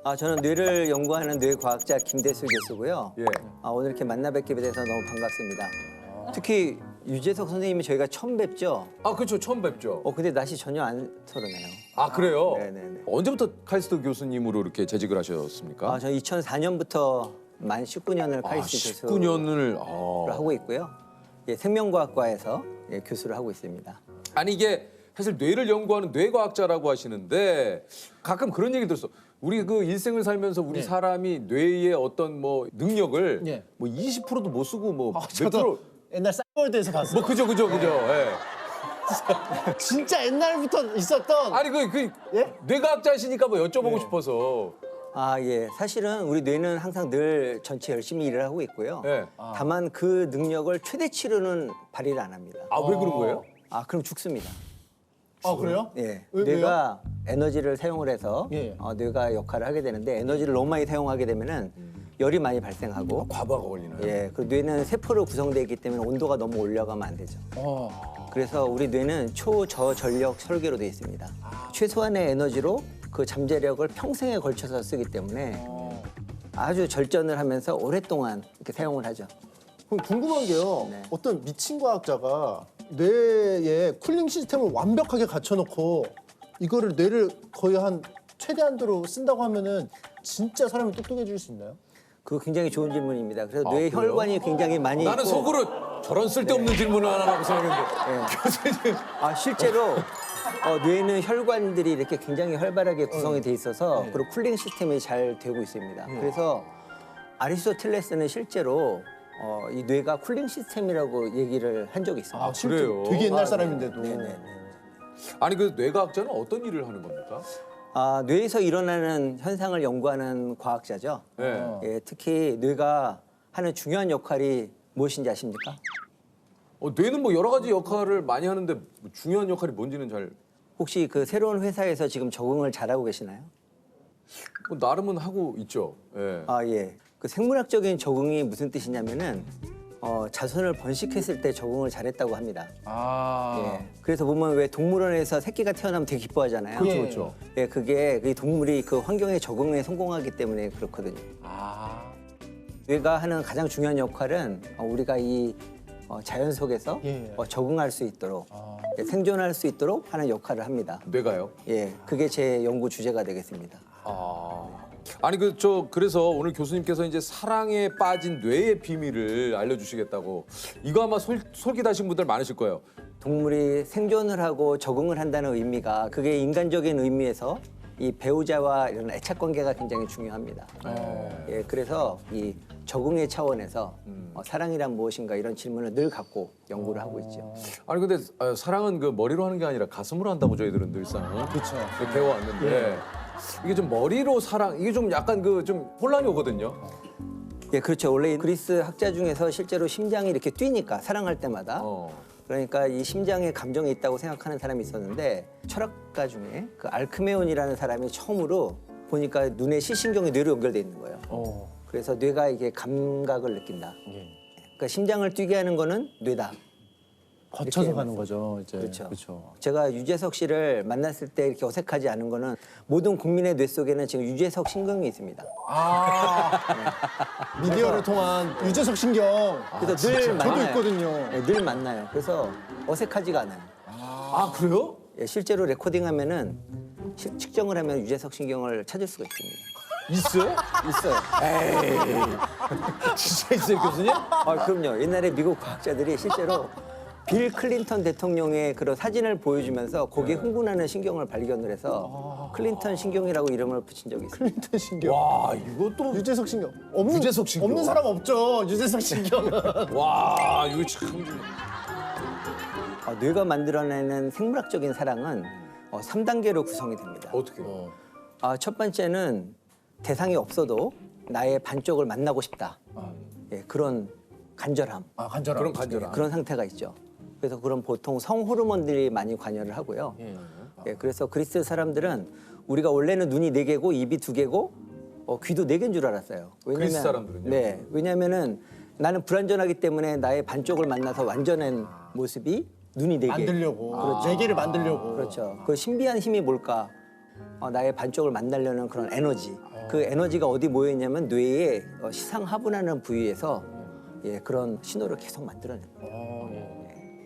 저는 뇌를 연구하는 뇌과학자 김대수 교수고요. 예. 오늘 이렇게 만나 뵙게 돼서 너무 반갑습니다. 특히 유재석 선생님이 저희가 처음 뵙죠? 아, 그렇죠. 처음 뵙죠. 근데 낯이 전혀 안 서르네요. 아, 그래요? 네네네. 언제부터 카이스트 교수님으로 이렇게 재직을 하셨습니까? 저는 2004년부터 만 19년을 카이스트 교수를 19년을 하고 있고요. 예, 생명과학과에서 교수를 하고 있습니다. 아니 이게 사실 뇌를 연구하는 뇌과학자라고 하시는데 가끔 그런 얘기 들었어. 우리 그 일생을 살면서 우리 사람이 뇌의 어떤 뭐 능력을 예. 뭐 20%도 못 쓰고 뭐 몇 저도 프로 옛날 싸이월드에서 봤어요. 뭐 그죠. 예. 진짜 옛날부터 있었던. 아니 그 예? 뇌과학자시니까 뭐 여쭤보고 싶어서. 예. 사실은 우리 뇌는 항상 늘 전체 열심히 일을 하고 있고요. 예. 다만 그 능력을 최대치로는 발휘를 안 합니다. 아, 왜 그런 거예요? 그럼 죽습니다. 아 그래요? 예. 왜요? 뇌가 에너지를 사용을 해서 예. 뇌가 역할을 하게 되는데 에너지를 너무 많이 사용하게 되면은 열이 많이 발생하고 과부하가 걸리나요? 예. 그 뇌는 세포로 구성되어 있기 때문에 온도가 너무 올라가면 안 되죠. 그래서 우리 뇌는 초저전력 설계로 되어 있습니다. 최소한의 에너지로 그 잠재력을 평생에 걸쳐서 쓰기 때문에 아주 절전을 하면서 오랫동안 이렇게 사용을 하죠. 그럼 궁금한 게요. 네. 어떤 미친 과학자가 뇌에 쿨링 시스템을 완벽하게 갖춰놓고 이거를 뇌를 거의 한 최대한도로 쓴다고 하면은 진짜 사람이 똑똑해질 수 있나요? 그거 굉장히 좋은 질문입니다. 그래서 아, 뇌 그래요? 혈관이 굉장히 많이 나는 있고 속으로 저런 쓸데없는 질문을 하나 하고 생각했는데 교수님. 실제로 뇌는 혈관들이 이렇게 굉장히 활발하게 구성이 돼 있어서 그리고 쿨링 시스템이 잘 되고 있습니다. 그래서 아리스토텔레스는 실제로 이 뇌가 쿨링 시스템이라고 얘기를 한 적이 있습니다. 실제 그래요? 되게 옛날 사람인데도. 네네네. 아니 그 뇌과학자는 어떤 일을 하는 겁니까? 뇌에서 일어나는 현상을 연구하는 과학자죠. 네. 예, 특히 뇌가 하는 중요한 역할이 무엇인지 아십니까? 뇌는 뭐 여러 가지 역할을 많이 하는데 뭐 중요한 역할이 뭔지는 잘 혹시 그 새로운 회사에서 지금 적응을 잘하고 계시나요? 뭐 나름은 하고 있죠. 예. 예. 그 생물학적인 적응이 무슨 뜻이냐면은 자손을 번식했을 때 적응을 잘했다고 합니다. 예. 그래서 보면 왜 동물원에서 새끼가 태어나면 되게 기뻐하잖아요. 그렇죠, 그렇죠. 예, 그게 그 동물이 그 환경에 적응에 성공하기 때문에 그렇거든요. 뇌가 하는 가장 중요한 역할은 우리가 이 자연 속에서 예. 적응할 수 있도록 예, 생존할 수 있도록 하는 역할을 합니다. 뇌가요? 예, 그게 제 연구 주제가 되겠습니다. 아니 그래서 오늘 교수님께서 이제 사랑에 빠진 뇌의 비밀을 알려주시겠다고 이거 아마 솔깃하신 분들 많으실 거예요. 동물이 생존을 하고 적응을 한다는 의미가 그게 인간적인 의미에서 이 배우자와 이런 애착 관계가 굉장히 중요합니다. 예, 그래서 이 적응의 차원에서 사랑이란 무엇인가 이런 질문을 늘 갖고 연구를 하고 있죠. 아니 근데 사랑은 그 머리로 하는 게 아니라 가슴으로 한다고 저희들은 늘상 그렇죠. 배워왔는데 이게 좀 머리로 사랑 이게 좀 약간 그 좀 혼란이 오거든요. 예, 그렇죠. 원래 그리스 학자 중에서 실제로 심장이 이렇게 뛰니까 사랑할 때마다 그러니까 이 심장에 감정이 있다고 생각하는 사람이 있었는데 철학가 중에 그 알크메온이라는 사람이 처음으로 보니까 눈의 시신경이 뇌로 연결돼 있는 거예요. 그래서 뇌가 이게 감각을 느낀다. 그러니까 심장을 뛰게 하는 거는 뇌다. 거쳐서 이렇게 가는 거죠, 이제. 그렇죠. 제가 유재석 씨를 만났을 때 이렇게 어색하지 않은 거는 모든 국민의 뇌 속에는 지금 유재석 신경이 있습니다. 미디어를 통한 유재석 신경. 그래서 늘 저도 만나요. 있거든요. 네, 늘 만나요. 그래서 어색하지가 않아요. 아 그래요? 예, 실제로 레코딩하면은 측정을 하면 유재석 신경을 찾을 수가 있습니다. 있어요? 있어요. 진짜 있어요 교수님? 그럼요. 옛날에 미국 과학자들이 실제로 빌 클린턴 대통령의 그런 사진을 보여주면서 거기에 흥분하는 신경을 발견을 해서 클린턴 신경이라고 이름을 붙인 적이 있어요. 클린턴 신경. 와 이것도 유재석 신경. 유재석 신경. 없는 사람 없죠, 유재석 신경은. 와 이거 참 뇌가 만들어내는 생물학적인 사랑은 3단계로 구성이 됩니다. 어떻게? 첫 번째는 대상이 없어도 나의 반쪽을 만나고 싶다. 예, 그런 간절함. 간절함. 그런 간절함. 그런 상태가 있죠. 그래서 그런 보통 성 호르몬들이 많이 관여를 하고요. 예, 그래서 그리스 사람들은 우리가 원래는 눈이 4개고 입이 2개고 귀도 4개인 줄 알았어요. 그리스 사람들은요? 네, 왜냐하면은 나는 불완전하기 때문에 나의 반쪽을 만나서 완전한 모습이 눈이 4개. 만들려고. 네 개를 만들려고. 그렇죠. 그 신비한 힘이 뭘까? 나의 반쪽을 만나려는 그런 에너지. 그 에너지가 어디 모여 있냐면 뇌의 시상하분하는 부위에서 그런 신호를 계속 만들어내요.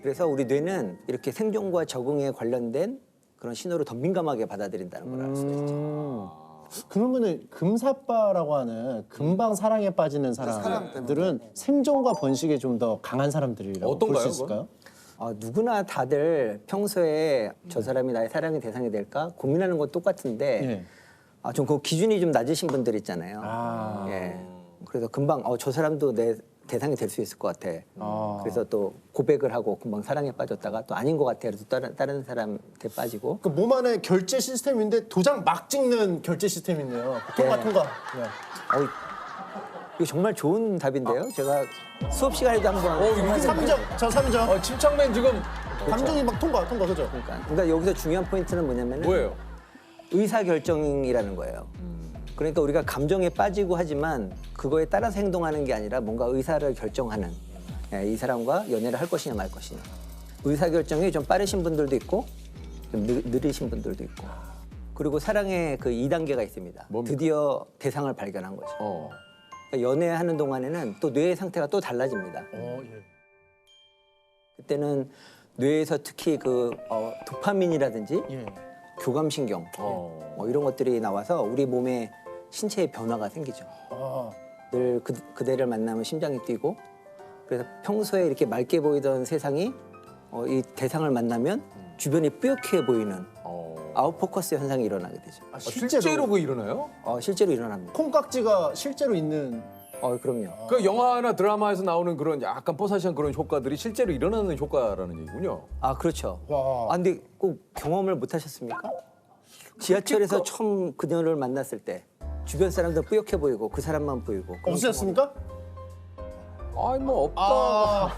그래서 우리 뇌는 이렇게 생존과 적응에 관련된 그런 신호를 더 민감하게 받아들인다는 걸 알 수가 있죠. 그러면은 금사빠라고 하는 금방 사랑에 빠지는 사람들은 생존과 번식에 좀 더 강한 사람들이라고 볼 어떤가요, 수 있을까요? 누구나 다들 평소에 저 사람이 나의 사랑의 대상이 될까 고민하는 건 똑같은데 예. 좀 그 기준이 좀 낮으신 분들 있잖아요. 예. 그래서 금방 저 사람도 내 대상이 될 수 있을 것 같아. 그래서 또 고백을 하고 금방 사랑에 빠졌다가 또 아닌 것 같아. 그래서 다른 사람한테 빠지고. 그 몸 안에 결제 시스템인데 도장 막 찍는 결제 시스템이 있네요. 통과 네. 통과. 이거 정말 좋은 답인데요. 제가 수업 시간에도 한번 이거 삼점 저 3점. 침착맨 지금 감정이 막 통과 그죠? 그러니까 여기서 중요한 포인트는 뭐냐면은 뭐예요? 의사결정이라는 거예요. 그러니까 우리가 감정에 빠지고 하지만 그거에 따라서 행동하는 게 아니라 뭔가 의사를 결정하는 이 사람과 연애를 할 것이냐 말 것이냐. 의사결정이 좀 빠르신 분들도 있고 좀 느리신 분들도 있고 그리고 사랑의 그 2단계가 있습니다. 뭡니까? 드디어 대상을 발견한 거죠. 그러니까 연애하는 동안에는 또 뇌의 상태가 또 달라집니다. 그때는 뇌에서 특히 그 도파민이라든지 교감신경 이런 것들이 나와서 우리 몸에 신체의 변화가 생기죠. 늘 그대를 만나면 심장이 뛰고 그래서 평소에 이렇게 맑게 보이던 세상이 이 대상을 만나면 주변이 뿌옇게 보이는 아웃포커스 현상이 일어나게 되죠. 실제로 그거 일어나요? 실제로 일어납니다. 콩깍지가 실제로 있는. 그럼요. 그 영화나 드라마에서 나오는 그런 약간 뽀사시한 그런 효과들이 실제로 일어나는 효과라는 얘기군요. 그렇죠. 와. 근데 꼭 경험을 못 하셨습니까? 지하철에서 처음 그녀를 만났을 때 주변 사람들 뿌옇게 보이고 그 사람만 보이고. 없으셨습니까? 아니 뭐 없다.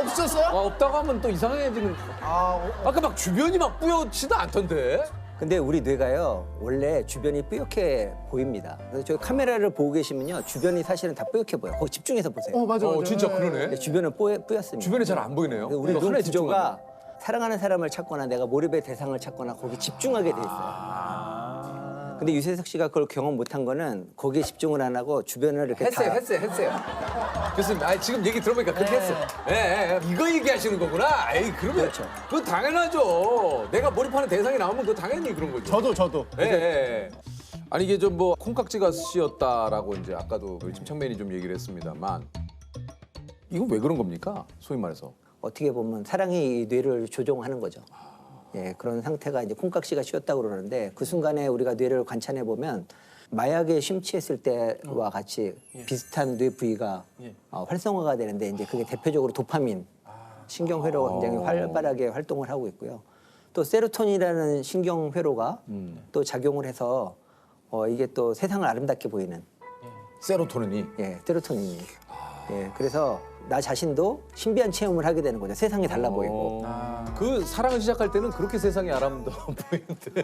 없으셨어요? 없다고 하면 또 이상해지는. 아까 막 주변이 막 뿌옇지도 않던데. 근데 우리 뇌가요 원래 주변이 뿌옇게 보입니다. 그래서 저희 카메라를 보고 계시면요 주변이 사실은 다 뿌옇게 보여. 거기 집중해서 보세요. 맞아. 진짜 그러네. 근데 주변은 뿌였습니다. 주변에 잘 안 보이네요. 우리 이거 눈 하나에 구조가 사랑하는 사람을 찾거나 내가 몰입의 대상을 찾거나 거기 집중하게 돼 있어요. 근데 유재석 씨가 그걸 경험 못한 거는 거기에 집중을 안 하고 주변을 이렇게 했어요. 다 교수님, 지금 얘기 들어보니까 그렇게 했어요. 이거 얘기하시는 거구나. 그러면 그렇죠. 그건 당연하죠. 내가 몰입하는 대상이 나오면 그거 당연히 그런 거죠. 저도. 아니 이게 좀 뭐 콩깍지가 씌었다라고 이제 아까도 우리 침착맨이 좀 얘기를 했습니다만 이건 왜 그런 겁니까? 소위 말해서. 어떻게 보면 사랑이 이 뇌를 조종하는 거죠. 그런 상태가 이제 콩깍지가 씌었다고 그러는데 그 순간에 우리가 뇌를 관찰해 보면 마약에 심취했을 때와 같이 비슷한 뇌 부위가 활성화가 되는데 이제 그게 대표적으로 도파민 신경 회로가 굉장히 활발하게 활동을 하고 있고요. 또 세로토닌이라는 신경 회로가 또 작용을 해서 이게 또 세상을 아름답게 보이는 세로토닌이. 세로토닌이. 그래서 나 자신도 신비한 체험을 하게 되는 거죠. 세상이 달라 보이고. 그 사랑을 시작할 때는 그렇게 세상이 아름다워 보이는데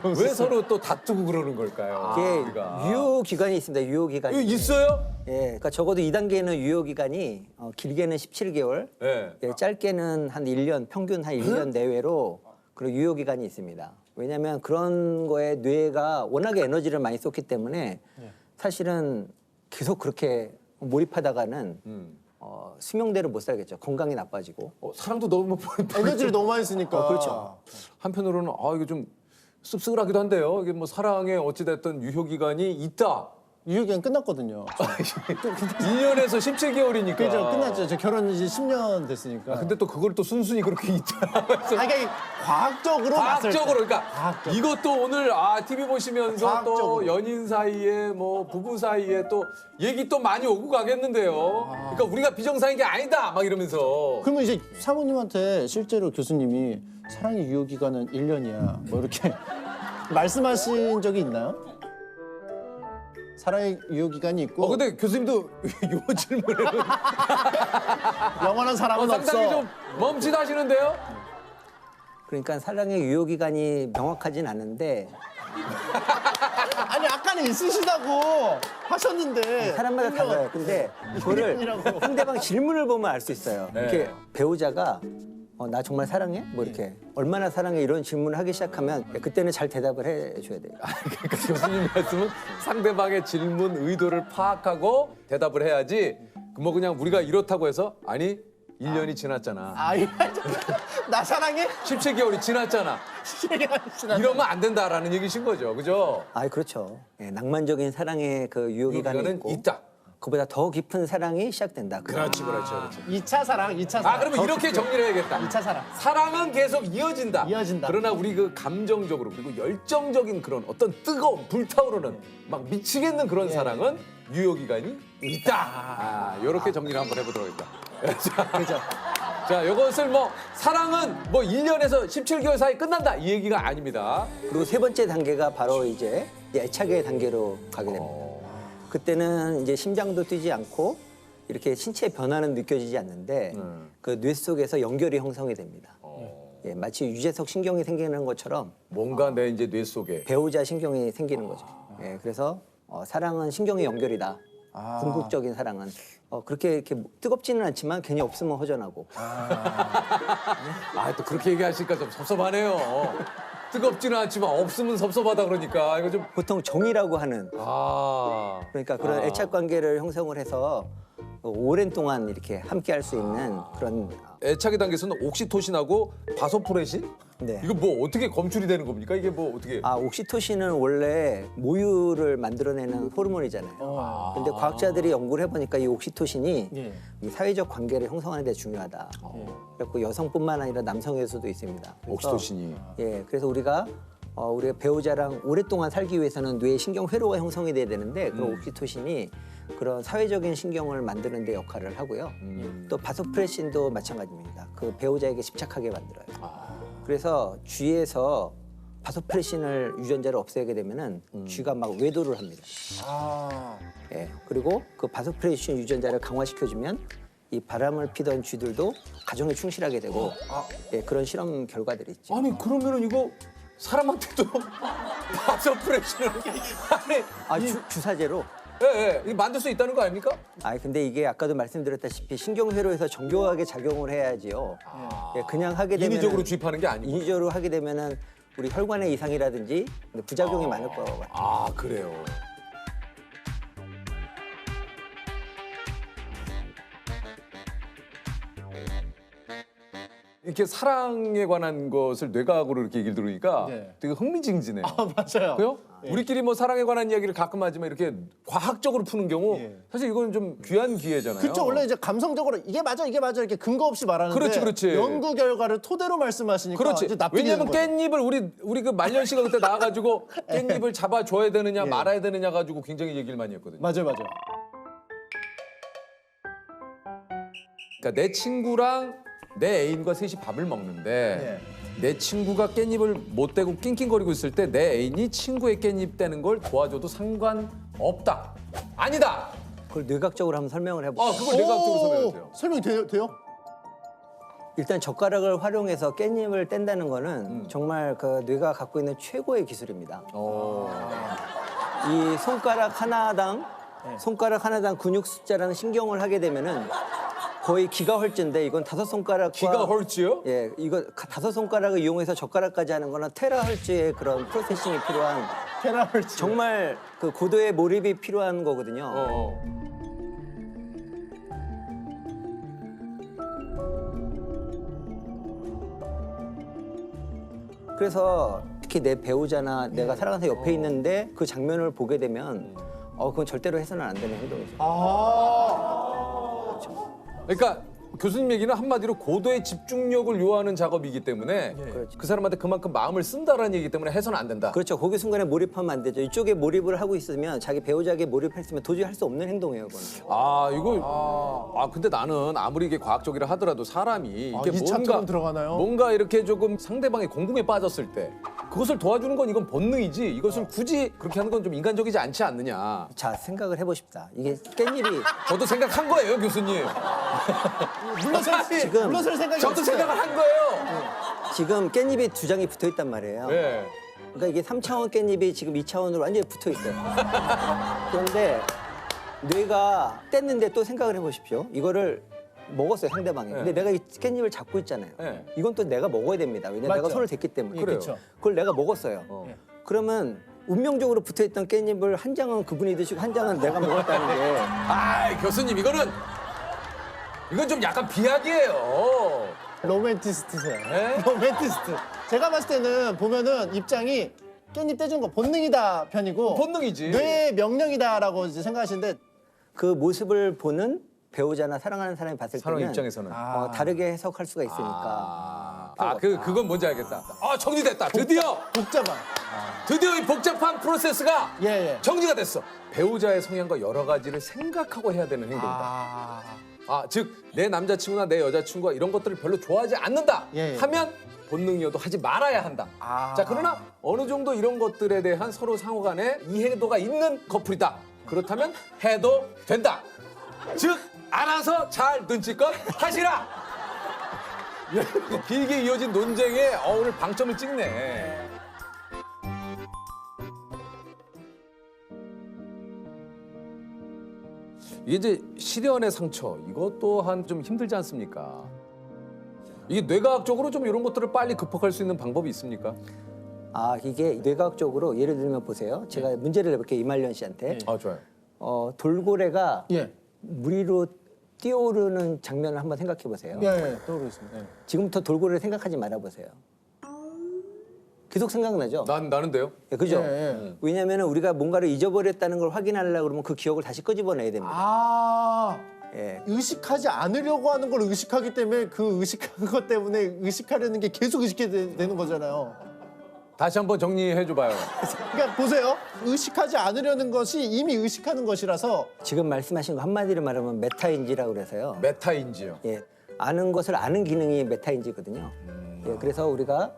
왜 서로 또 다투고 그러는 걸까요? 이게 우리가. 유효 기간이 있습니다. 유효 기간이. 이거 있어요? 그러니까 적어도 2단계는 유효 기간이 길게는 17개월, 짧게는 한 1년, 평균 한 1년 내외로 그런 유효 기간이 있습니다. 왜냐하면 그런 거에 뇌가 워낙에 에너지를 많이 썼기 때문에 사실은 계속 그렇게 몰입하다가는 수명대로 못 살겠죠. 건강이 나빠지고. 사랑도 너무 에너지를 너무 많이 쓰니까. 그렇죠. 한편으로는 이거 좀 씁쓸하기도 한데요. 이게 뭐 사랑에 어찌됐든 유효 기간이 있다. 유효기간 끝났거든요. 1년에서 17개월이니까. 그죠, 끝났죠. 저 결혼 이제 10년 됐으니까. 근데 또 그걸 또 순순히 그렇게 있다. 이게 과학적으로 봤을 때. 그러니까 과학적으로. 이것도 오늘 TV 보시면서 또 과학적으로. 연인 사이에 뭐 부부 사이에 또 얘기 또 많이 오고 가겠는데요. 그러니까 우리가 비정상인 게 아니다 막 이러면서. 그러면 이제 사모님한테 실제로 교수님이 사랑의 유효기간은 1년이야. 뭐 이렇게 말씀하신 적이 있나요? 사랑의 유효기간이 있고 근데 교수님도 요 질문에는 영원한 사랑은 상당히 없어. 좀 멈칫하시는데요. 그러니까 사랑의 유효 기간이 명확하진 않은데 아니 아까는 있으시다고 하셨는데 사람마다 달라요. 근데 그거를 일년이라고. 상대방 질문을 보면 알 수 있어요. 네. 이렇게 배우자가 나 정말 사랑해? 뭐 이렇게 얼마나 사랑해 이런 질문을 하기 시작하면 그때는 잘 대답을 해줘야 돼요. 그러니까 교수님 말씀은 상대방의 질문 의도를 파악하고 대답을 해야지. 뭐 그냥 우리가 이렇다고 해서 아니 1년이 지났잖아. 나 사랑해? 17개월이 지났잖아. 이러면 안 된다라는 얘기신 거죠, 그죠? 아, 그렇죠. 예, 낭만적인 사랑의 그 유효기간이 유효기간은 있고 있다. 그보다 더 깊은 사랑이 시작된다. 그렇지. 2차 사랑, 2차 사랑. 아, 그러면 이렇게 정리를 해야겠다. 2차 사랑. 사랑은 계속 이어진다. 이어진다. 그러나 우리 그 감정적으로 그리고 열정적인 그런 어떤 뜨거운 불타오르는 막 미치겠는 그런 사랑은 유효 기간이 있다. 아, 이렇게 정리를 한번 해보도록 하겠다. 그죠. 자, 이것을 뭐 사랑은 뭐 1년에서 17개월 사이 끝난다 이 얘기가 아닙니다. 그리고 세 번째 단계가 바로 이제 애착의 단계로 가게 됩니다. 그때는 이제 심장도 뛰지 않고 이렇게 신체 변화는 느껴지지 않는데 그 뇌 속에서 연결이 형성이 됩니다. 예, 마치 유재석 신경이 생기는 것처럼 뭔가 내 이제 뇌 속에 배우자 신경이 생기는 거죠. 예, 그래서 사랑은 신경의 연결이다. 궁극적인 사랑은 그렇게 이렇게 뜨겁지는 않지만 괜히 없으면 허전하고. 아, 또 그렇게 얘기하시니까 좀 섭섭하네요. 뜨겁지는 않지만 없으면 섭섭하다 그러니까 이거 좀 보통 정이라고 하는 그러니까 그런 애착 관계를 형성을 해서 오랜 동안 이렇게 함께 할 수 있는 그런 애착의 단계에서는 옥시토신하고 바소프레신? 네. 이거 뭐 어떻게 검출이 되는 겁니까? 이게 뭐 어떻게? 옥시토신은 원래 모유를 만들어내는 호르몬이잖아요. 근데 과학자들이 연구를 해보니까 이 옥시토신이 이 사회적 관계를 형성하는 데 중요하다. 그래서 여성뿐만 아니라 남성에서도 있습니다. 그래서, 옥시토신이. 예, 그래서 우리가 배우자랑 오랫동안 살기 위해서는 뇌 신경 회로가 형성이 돼야 되는데 그런 옥시토신이 그런 사회적인 신경을 만드는 데 역할을 하고요. 또 바소프레신도 마찬가지입니다. 그 배우자에게 집착하게 만들어요. 그래서 쥐에서 바소프레신을 유전자를 없애게 되면은 쥐가 막 외도를 합니다. 예, 그리고 그 바소프레신 유전자를 강화시켜주면 이 바람을 피던 쥐들도 가정에 충실하게 되고 예, 그런 실험 결과들이 있죠. 아니 그러면은 이거 사람한테도 바소프레신을 아니 주사제로. 예, 이거 만들 수 있다는 거 아닙니까? 근데 이게 아까도 말씀드렸다시피 신경회로에서 정교하게 작용을 해야지요. 예, 그냥 하게 되면 인위적으로 주입하는 게 아니고. 인위적으로 하게 되면은 우리 혈관의 이상이라든지 부작용이 많을 것 같아요. 아, 그래요. 이렇게 사랑에 관한 것을 뇌과학으로 이렇게 얘기를 들으니까 되게 흥미진진해요. 맞아요. 그요? 우리끼리 뭐 사랑에 관한 이야기를 가끔 하지만 이렇게 과학적으로 푸는 경우 사실 이건 좀 귀한 기회잖아요. 그렇죠. 원래 이제 감성적으로 이게 맞아 이렇게 근거 없이 말하는데 그렇지. 연구 결과를 토대로 말씀하시니까 그렇지. 이제 납득이 왜냐하면 되는 거죠. 깻잎을 우리 그 말년 씨가 그때 나와가지고 깻잎을 잡아줘야 되느냐 말아야 되느냐 가지고 굉장히 얘기를 많이 했거든요. 맞아요. 그러니까 내 친구랑 내 애인과 셋이 밥을 먹는데 내 친구가 깻잎을 못 떼고 낑낑거리고 있을 때 내 애인이 친구의 깻잎 떼는 걸 도와줘도 상관없다. 아니다. 그걸 뇌과학적으로 한번 설명을 해볼게요. 그걸 내가 앞으로 설명해주세요. 설명이 돼요? 일단 젓가락을 활용해서 깻잎을 뗀다는 거는 정말 그 뇌가 갖고 있는 최고의 기술입니다. 이 손가락 하나당 근육 숫자라는 신경을 하게 되면은 거의 기가헐츠인데 이건 5손가락과 기가헐츠요? 예, 이거 5손가락을 이용해서 젓가락까지 하는 거는 테라헐츠의 그런 프로세싱이 필요한 테라헐츠. 정말 그 고도의 몰입이 필요한 거거든요. 그래서 특히 내 배우자나 내가 사랑하는 사람 옆에 있는데 그 장면을 보게 되면 그건 절대로 해서는 안 되는 행동이죠. 그러니까 교수님 얘기는 한마디로 고도의 집중력을 요하는 작업이기 때문에 그 사람한테 그만큼 마음을 쓴다라는 얘기이기 때문에 해서는 안 된다. 그렇죠. 거기 순간에 몰입하면 안 되죠. 이쪽에 몰입을 하고 있으면 자기 배우자에게 몰입했으면 도저히 할 수 없는 행동이에요. 그건. 근데 나는 아무리 이게 과학적이라 하더라도 사람이 이게 이 차처럼 들어가나요? 뭔가 이렇게 조금 상대방의 공궁에 빠졌을 때 그것을 도와주는 건 이건 본능이지 이것을 굳이 그렇게 하는 건 좀 인간적이지 않지 않느냐. 자, 생각을 해보십시다. 이게 깻잎이 저도 생각한 거예요, 교수님. 물러설 생각이 저도 없어요. 생각을 한 거예요. 지금 깻잎이 2장이 붙어 있단 말이에요. 네. 그러니까 이게 3차원 깻잎이 지금 2차원으로 완전히 붙어 있어요. 그런데 뇌가 뗐는데 또 생각을 해보십시오. 이거를 먹었어요 상대방이. 근데 내가 이 깻잎을 잡고 있잖아요. 네. 이건 또 내가 먹어야 됩니다. 왜냐면 내가 맞죠. 손을 댔기 때문에. 그래요. 그렇죠. 그걸 내가 먹었어요. 그러면 운명적으로 붙어있던 깻잎을 한 장은 그분이 드시고 한 장은 내가 먹었다는 게 아, 교수님 이건 좀 약간 비약이에요. 로맨티스트세요. 네? 로맨티스트. 제가 봤을 때는 보면은 입장이 깻잎 떼주는 거 본능이다 편이고 본능이지. 뇌의 명령이다라고 이제 생각하시는데 그 모습을 보는 배우자나 사랑하는 사람이 봤을 사람 때는 입장에서는. 다르게 해석할 수가 있으니까. 그건 뭔지 알겠다. 정리됐다. 드디어 복잡한. 이 복잡한 프로세스가 예. 정리가 됐어. 배우자의 성향과 여러 가지를 생각하고 해야 되는 행동이다. 즉 내 남자친구나 내 여자친구가 이런 것들을 별로 좋아하지 않는다 예. 하면 본능이어도 하지 말아야 한다. 자, 그러나 어느 정도 이런 것들에 대한 서로 상호 간에 이해도가 있는 커플이다. 그렇다면 해도 된다. 즉 알아서 잘 눈치껏 하시라. 길게 이어진 논쟁에 오늘 방점을 찍네. 이게 이제 실연의 상처, 이것 또한 좀 힘들지 않습니까? 이게 뇌과학적으로 좀 이런 것들을 빨리 극복할 수 있는 방법이 있습니까? 이게 뇌과학적으로 예를 들면 보세요. 제가 문제를 내볼게요. 이말년 씨한테. 좋아요. 돌고래가 예. 물 위로 뛰어오르는 장면을 한번 생각해 보세요. 예. 떠오르겠습니다. 예. 지금부터 돌고래를 생각하지 말아 보세요. 계속 생각나죠? 나는데요? 예, 그죠? 예. 왜냐하면 우리가 뭔가를 잊어버렸다는 걸 확인하려고 그러면 그 기억을 다시 끄집어내야 됩니다. 예. 의식하지 않으려고 하는 걸 의식하기 때문에 그 의식한 것 때문에 의식하려는 게 계속 의식해 되는 거잖아요. 다시 한번 정리해 줘봐요. 그러니까 보세요. 의식하지 않으려는 것이 이미 의식하는 것이라서 지금 말씀하신 거 한마디로 말하면 메타인지라고 그래서요. 메타인지요. 예, 아는 것을 아는 기능이 메타인지거든요. 예, 그래서 우리가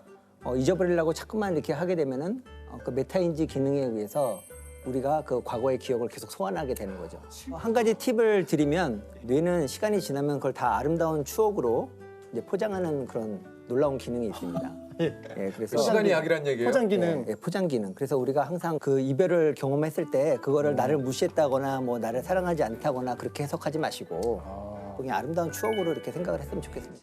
잊어버리려고 자꾸만 이렇게 하게 되면은 그 메타인지 기능에 의해서 우리가 그 과거의 기억을 계속 소환하게 되는 거죠. 한 가지 팁을 드리면 뇌는 시간이 지나면 그걸 다 아름다운 추억으로 이제 포장하는 그런 놀라운 기능이 있습니다. 예, 그래서 시간이 약이란 얘기예요? 포장 기능. 예, 포장 기능. 그래서 우리가 항상 그 이별을 경험했을 때 그거를 나를 무시했다거나 뭐 나를 사랑하지 않다거나 그렇게 해석하지 마시고 그냥 아름다운 추억으로 이렇게 생각을 했으면 좋겠습니다.